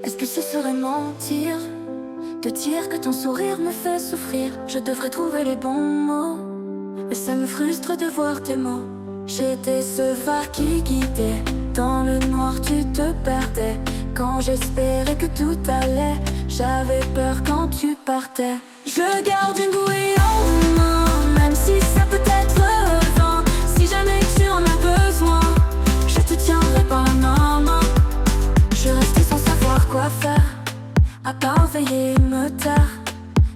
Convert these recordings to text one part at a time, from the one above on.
Est-ce que ce serait mentir de dire que ton sourire me fait souffrir? Je devrais trouver les bons mots, mais ça me frustre de voir tes mots. J'étais ce phare qui guidait. Dans le noir tu te perdais. Quand j'espérais que tout allait, j'avais peur quand tu partais. Je garde une bouée en main, même si ça peut être vain. Si jamais tu en as besoin, je te tiendrai par la main. Je restais sans savoir quoi faire, à part veiller et me taire.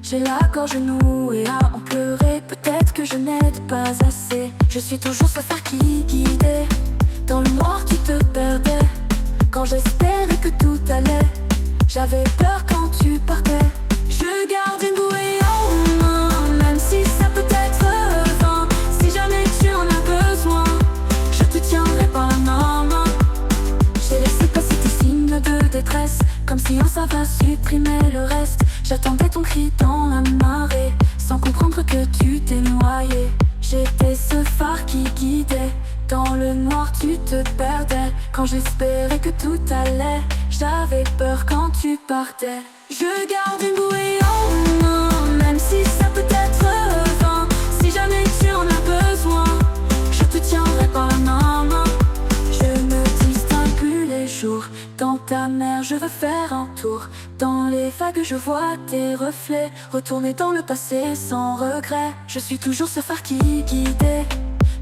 J'ai la gorge nouée à en pleurer. Peut-être que je n'aide pas assez. Je suis toujours ce phare qui guidait. Dans le noir tu te perdais. Quand j'espérais que tout allait, j'avais peur quand tu partais. Je garde une bouée en main, même si ça peut être vain. Si jamais tu en as besoin, je te tiendrai par la main. J'ai laissé passer tes signes de détresse, comme si un savant supprimait le reste. J'attendais ton cri dans la marée, sans comprendre que tu t'es noyé. J'étais ce phare qui guidait. Dans le noir tu te perdais. Quand j'espérais que tout allait, j'avais peur quand tu partais. Je garde une bouée en main, même si ça peut être vain. Si jamais tu en as besoin, je te tiendrai par la main. Je ne distingue plus les jours. Dans ta mer je veux faire un tour. Dans les vagues je vois tes reflets. Retourner dans le passé sans regret. Je suis toujours ce phare qui guidait.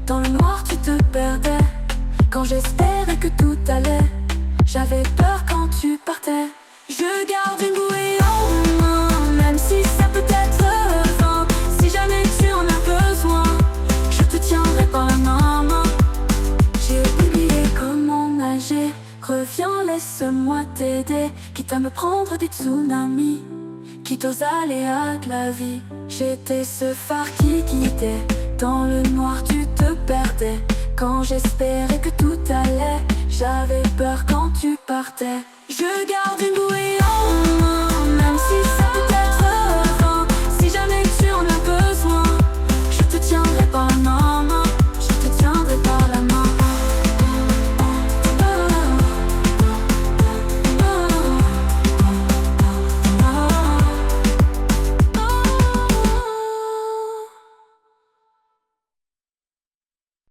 Dans le noir tu te perdais. Quand j'espérais que tout allait, j'avais peur quand tu partais. Je garde une bouée en main, même si ça peut être vain. Si jamais tu en as besoin, je te tiendrai par la main. J'ai oublié comment nager. Reviens, laisse-moi t'aider. Quitte à me prendre des tsunamis, quitte aux aléas de la vie. J'étais ce phare qui guidait. Dans le noir tu te perdais. Quand j'espérais que tout allait, j'avais peur quand tu partais. Je garde une bouée